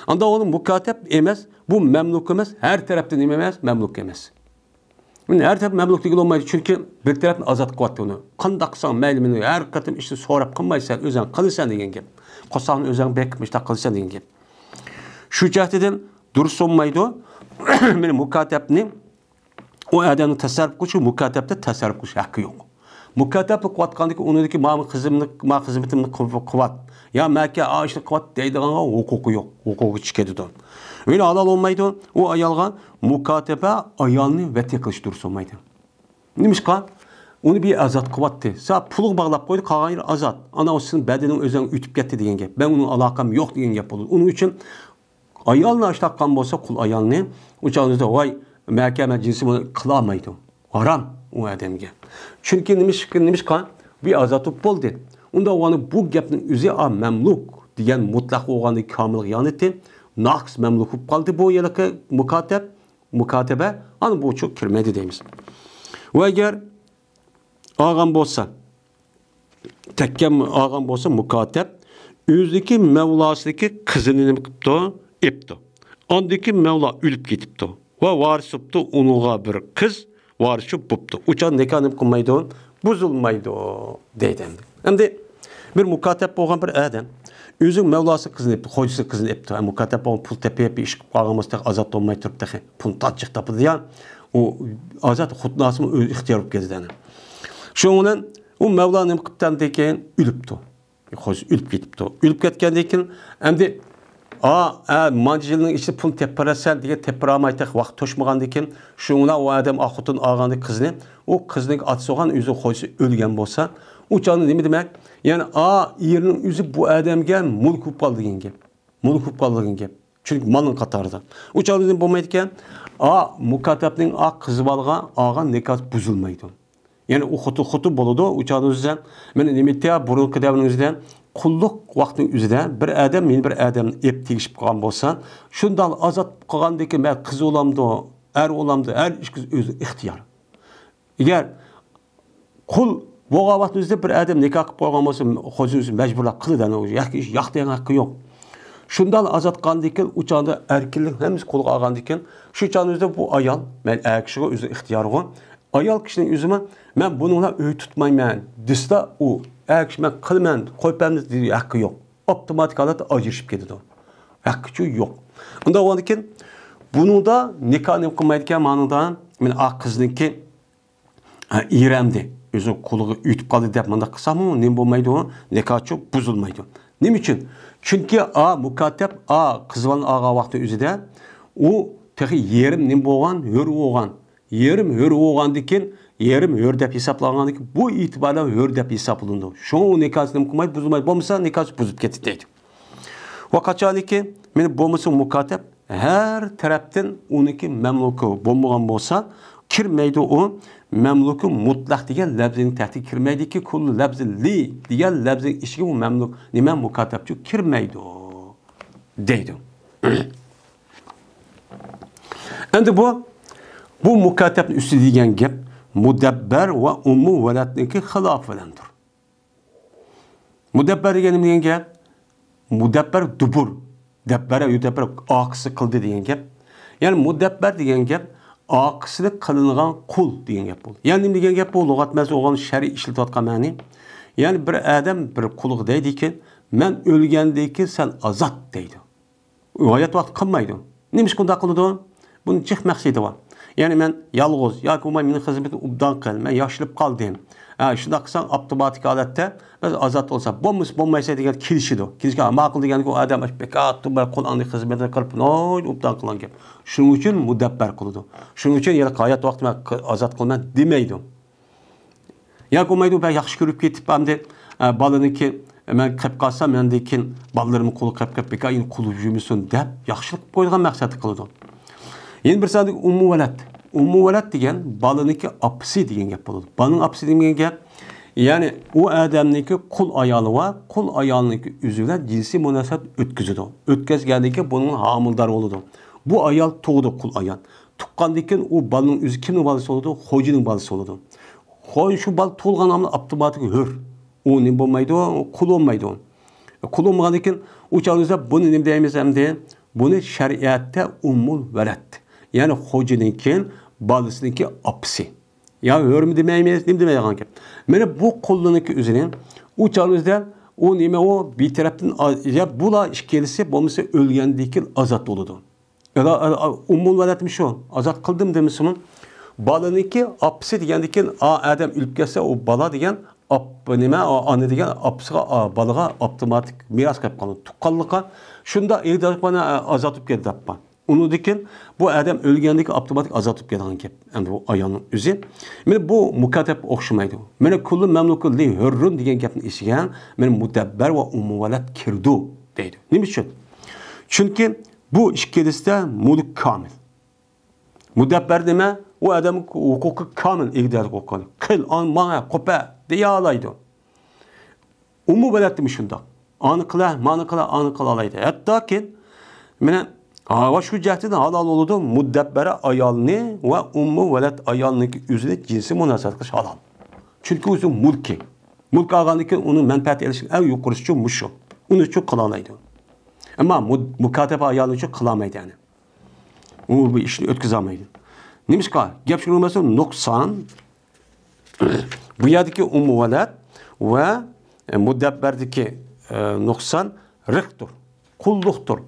Unda uni mukotab emas, bu mamluk emas, har tarafdan nima emas, mamluk emas. Her taraf memluk değil olmaydı çünkü bir tarafın azat kuvvetli onu. Kandaksan meylimini her katım işte sorap kılmaysan özen kalırsan degen gep. Kosağın özen bekmiş de kalırsan degen gep. Şu cahdeden dürüst olmaydı. Benim mukatebni o adamın tasarruf kuşu mukatebde tasarruf kuşu hakkı yok. Mukatebli kuvvet kandık onundaki ma hizmetimlik kuvvet. Ya meke ağaçlı kuvvet deydiğine hukuku yok. Hukuku çıkedi de. Öyle halal olmaydı. O ayalga mukatebe ayalını veti kılıç dursa olmaydı. Neymiş ka? Onu bir azat kıvattı. Sa puluk bağlap koydu, kalan yer azat. Ana o sizin bedenin özen ütüp getti diyen gep. Ben onun alakam yok diyen gep olur. Onun için ayalını açtakkan bolsa kul ayalını uçağınızda vay mehkeme cinsi bunu kılamaydı. Haram o ademge. Çünkü neymiş ka? Bir azat boldu. Onda onu bu gepnin üzeri memluk diyen mutlak oğanı kamil yanıtı. Naqs memluk kaldı bu yılki mukatebe anı bu çok kirmedi deyimiz. Ve eğer ağam bolsa tekkem ağam bolsa mukateb özdeki mevlasındaki kızını ne kıptı? İpti. Andaki mevla ölüp gitipti. Ve varisipti onuğa bir kız varisi buptu. Uçan nekanım kılmaydı bozulmaydı deydi. Hem de bir mukateb olgan bir adam Özün Mevlası kızını epti, hocası kızını epti. Mukatab onu pul tepeye bir iş kalmasında azat olmayı turup da pul tatçık tapı diyen o azat xutnasını öz ixtiyar olup gezdi. Şunun o Mevla'nın kıptan deyken ülüptü. Hocası ülüp gitipti. Ülüp ketken deyken hem de mancılığın içi pul teperasen diye teperamaytak vaqt toşmağan deyken şuna o adam ahutun ağandı kızını o kızının atsı olan özü hocası ölgen bolsa o canı değil mi demek? Yani yerinin özü bu adamga mulk olup kaldı degan gap. Mulk olup kaldı degan gap. Çünkü malın qatarida. O canı bo'lmaydigan mukatabning qizi balga ağan nikah buzulmaydi. Yani o xutu bo'ladi. O canı o'zidan men nimetya burunqi davrning o'zidan qulluq vaqtning o'zida bir adam men bir adamni ep tegishib qolgan bo'lsa, shundan azat qilgandan keyin men qiz olamdi, olamdi, ikki o'zi ixtiyor. Agar qul bo'lgan vaqtimizda bir adam nikah qilib qo'ygan bo'lsa, hozir majburlab qiladi o'zi. Yo'q degan haqqi yo'q. Shundan azat qilgandan keyin u chog'da erkinlik hammasi qo'lga olgandan keyin shu chog'da bu ayol, men kishiga o'zi ixtiyorga ayol kishining o'zimi men buningla uy tutmayman desa u kishi men qilman qo'ypamiz degan haqqi yo'q. Avtomatik holatda ajrashib ketadi. Haqqi yo'q. Unda bo'lgandan keyin buningda nikahni qilmaydigan ma'noda men qizniki iramdi. Özü kuluğu ütüp kaldı deyip manda kısa mı? Ne olmaydı o? Nikahçı buzulmaydı. Ne için? Çünkü mukatab kızıvanın ağa vakti üzüde o tehi yerim ne boğan, hör oğan. Yerim hör oğan diken yerim hör dep hesaplanan diken bu itibarla hör dep hesaplandı. Şunu o nikahçı kılmaydı buzulmaydı. Bomsa nikahçı buzup gitti deydi. Vakaçalı ki benim bomsa mukatab her taraftan 12 memluku bombagan bolsa kirmeydi o memluku mutlak degan labzning tahtiga kirmaydi ki kullu labzi li degan labzning ishiga bu memluk nima mukatabchi kirmaydi deydi. Endi bu mukatabning üstü degan gap mudabbar va ummu valadniki xilof bilandir. Mudabbar degan gap mudabbar dubur dabbara yudabbara aqisi qildi degan gap. Yani mudabbar degan gap aqisini qilingan qul degan gap bo'ldi. Ya'ni nima degan gap bu lug'at mas o'g'an shariy ishlatayotgan ma'ni. Ya'ni bir odam bir qulga deydiki, men o'lgandan keyin sen azat deydi. Hayot vaqt qilmaydi. Nima shunday qiladi? Buning jiq maqsadi bor. Ya'ni men yolg'iz yoki meni xizmatni ubdan qil, men yoshilib qoldim. Shunday qilsang avtomatik holatda biz azat bo'lsa, bo'lmaysa degan kelishidi. Kelishga ma'qul degan u odam bekat bir Qur'onning xizmatini qilib, ubdan qilgan gap. Shuning uchun mudabbar qiladi. Shuning uchun yana hayot vaqtida azat qilman demaydi. Yoki bo'lmaydi, ben yaxshi ko'rib ketib hamda bolaniki men qilib qolsam, mendan keyin bolalarimni qo'li qilib bekat qilib yurmasin deb yaxshilik qo'ygan maqsad qiladi. Yeni bir sadık ummu velad. Ummu velad degan balaniki apsi degan gap bo'ladi. Balanın apsi degan gap yani o adamniki qul ayoli va qul ayolniki o'ziga jinsiy munosabat o'tkazadi. O'tkazgandan keyin buning homildor bo'ladi. Bu ayol tug'di qul ayol. Tuqqandan keyin u balaning o'zi kimning balasi bo'ladi? Xo'janing balasi bo'ladi. Xo'jin shu bal tug'ilgan hamda avtomatik hur. U nima bo'lmaydi? Qul bo'lmaydi. Qul bo'lmagandan keyin u chog'da buni nima deymiz hamda? Buni shariatda ummul velad. Yani xo'janinki balasınınki apsi. Ya hörmü demeymeyiz, nima demeyiz ki. Mene bu quluniki o'zining u chog'da o nima o bir tarafdan ya bula ishkelisi bo'lmasa o'lgandiki azat bo'ladi. Ya ummul veladmi shu? Azat qildim demisimi? Balaniki apsi degandiki adam o'lib ketsa o bala degan nima ona degan apsiga balaga avtomatik miros qilib qoladi. Tuqqanlikqa shunda bana azat olib ketdi debman. Onu dikin bu adam ölgəndəki avtomatik azatıp gedən gap. Yani bu ayağının özü. Mene bu mukatab oxşamaydı. Mene kullu memluku li hurrun degan gapni eshigan, mene mudabbar va ummuvalat kirdu deydi. Nima uchun? Chunki bu ikkilisida mulk kamil. Mudabbar dema o adamning huquqi kamil egdar huquqi. Qil, mana qopa deya olaydi. Ummuvalat demi shunda. Ani qila, mani qila, ani qila olaydi. Hattoki mene va shu jihatdan halol bo'ladi mudabbara ayolni va ummu velad ayolniki o'zini jinsiy munosabat qilish halol. Chunki o'zi mulki. Mulk olgandan uni manfaat olish eng yuqorisi uchun mushu. Uni uchun qila olmaydi. Ammo mukataba ayolni uchun qila olmaydi yani. U bu ishni o'tkaza olmaydi. Nimishqa? Gap shu bo'lmasa nuqson bu yerdagi ummu velad va mudabbardagi nuqson riqdir, qulluqdir.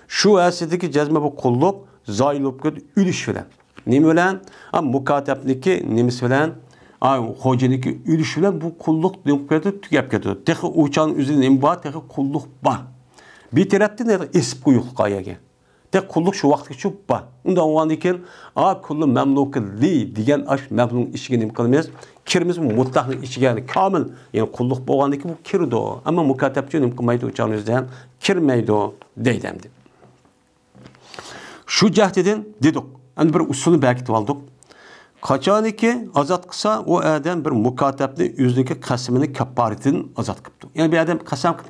Şu aslidagi jazma bu qulluq zoil bo'lib ketdi ulush bilan. Nima bilan? Mukotabniki nimasi bilan? Xo'janiki ulush bilan bu qulluq bo'lib ketdi, tugab ketdi. Texi o'chan o'zida nima bor? Texi qulluq bor. Bir tarafdan esib qo'yuq qoyaga. Tek qulluq shu vaqtgacha bor. Undan o'g'andan keyin kullu mamlukli degan ash mamlun ishiga nima qilamiz? Kirimiz mutlaqning ishiga komil, ya'ni qulluq bo'lgandan keyin bu kirdi. Ammo mukotabchi nima qilmaydi o'chanimizdan kirmaydi deydi endi. Şu cahdidan dedik. Endi bir usulni berkitib oldik. Qachoniki azat qilsa, o adam bir mukotabni o'ziniki qasmini kapparatidan azat qilibdi. Ya'ni bir adam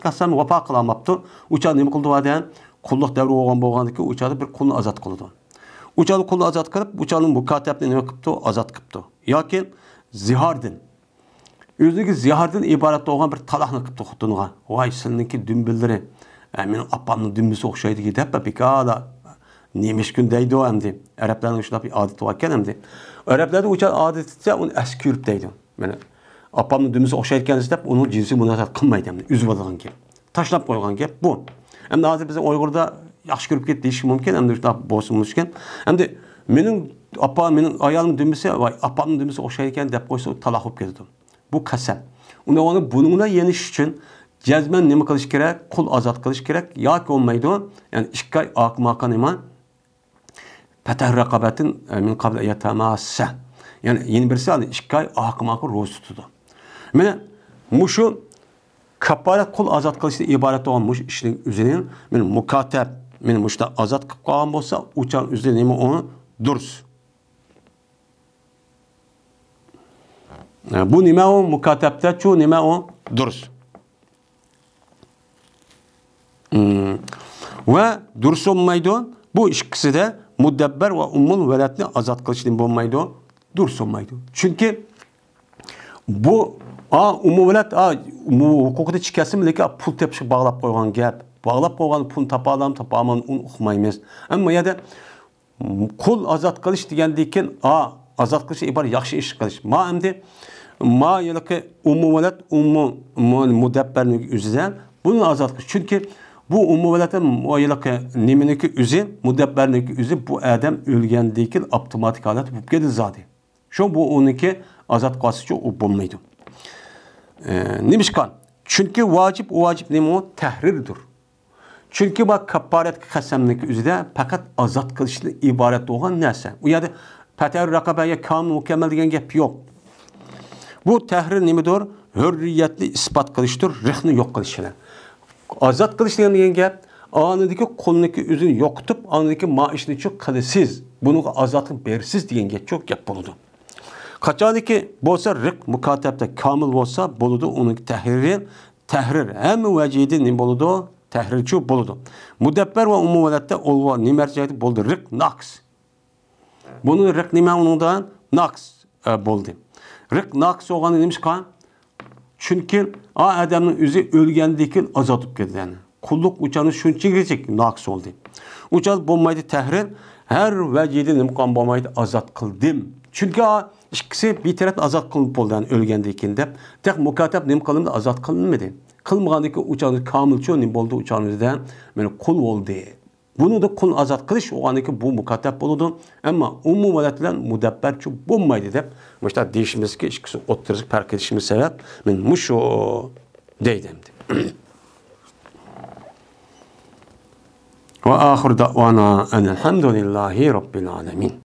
qasam vafo qilolmabdi. O'chan nima qildi adam? Qulluq davri bo'lgandan keyin o'chadi bir qulni azat qildi. O'chani qulni azat qilib, o'chani mukotabni nima qilibdi? Azat qilibdi. Yoki zihardan. O'ziniki zihardan iborat bo'lgan bir taloqni qilibdi xotiniga. Voy, sizniki dumbillari, mening opamning dumbisi o'xshaydi deb bekala neymiş gün deydi o endi. Arapların şuna bir adeti var endi. Araplarda uçan adetçe onu eskürüp deydi. Yani apamın dümüsü oxşayırken istep onun cinsi münasebet kılmaydı endi. Üzüp algan gap. Taşlap koygan gap bu. Hem de hazır bizim Uygur'da yaxşı görüp ketdi deyişim mümkün. Hem de şuna bozulmuşken. Hem de menin ayağımın dümüsü, apamın dümüsü oxşayırken dep koysa talaq olup ketdi. Bu kasem. Onu bununla yeniş için cezmen nima qilish kerak? Qul azat qilish kerak yoki olmaydi. Yani ishkay aqmaqa nima? Fatah raqabatin min qabl yatamassa. Yani yeni birisi aldı. İşkay aqmaqa ro'za tutdi. Mana mushu kaparat qul azat qilishdan iborat bo'lgan mush ishning o'zini men mukotab, men mushta azat qilib qolgan bo'lsa, o'chan o'zida nima uni durus. Bu nima o mukotabda chu nima o durus. Ve durus olmaydı. Bu ikisi de muddebber ve ummul velatni azat qilishdan bo'lmaydi, durus olmaydi. Çünkü bu ummul velat huquqida chikasim lekin pul tepishib bağlab qo'ygan gap. Bağlab qo'ygan pul topaman uni uqmaymiz. Ammo yerda qul azat qilish degandan keyin azat qilish iborat yaxshi ish qilish. Ma endi yoki ummul velat mudabbarning o'zidan buni azat qilish. Çünkü bu umumvelatın muayilaki niminiki üzü, mudabberniki üzü bu adam ölgendeki otomatik halat bu geldi zaten. Şu bu onunki azat qasıcı o bulmaydı. Nimişkan? Çünkü vacip nemi o tahrirdir. Çünkü bak kaparet kasemniki üzü de fakat azat kılışlı ibaret olan neyse. O ya da pater rakabeye kamil mükemmel diyen gap yok. Bu tahrir nemidir? Hürriyetli ispat kılıştır, rihni yok kılışlar. Azat qilish degan gap, anidagi qo'lniki o'zini yo'qitib, anidagi maishni çok qilasiz, buni azatni bersiz degan gap çok gap bo'ladi. Qachoniki bo'lsa riq mukotabda komil bo'lsa, bo'ladi uning tahrir hamma vajida nima bo'ladi? Tahrirchi bo'ladi. Mudabbar va umumiyatda olva nimarchaydi bo'ldi riq naqs. Buni riq nima undan naqs bo'ldi. Riq naqs bo'lgani nima qilgan? Çünkü adamın özü ölgendeki azatıp gidilen. Kulluk uçanı şunca girecek naqs oldu. Uçan bombaydı tahrir her vecidi nimkan bombaydı azat kıldım. Çünkü ikisi bir taraf azat kılıp oldu yani ölgendekinde. Tek mukatab nim kılındı azat kılınmadı. Kılmağındaki uçanı kamil çoğu nim oldu uçanızdan yani kul oldu. Bunu da kul azat kılış o andaki bu mukatab oldu. Ama umumiyetle mudabber çok bulmaydı deyip. İşte değişimiz ki ikisi oturup fark edişimiz sebep. Men muşu deydim. Ve ahir da'vana enelhamdülillahi rabbil alemin.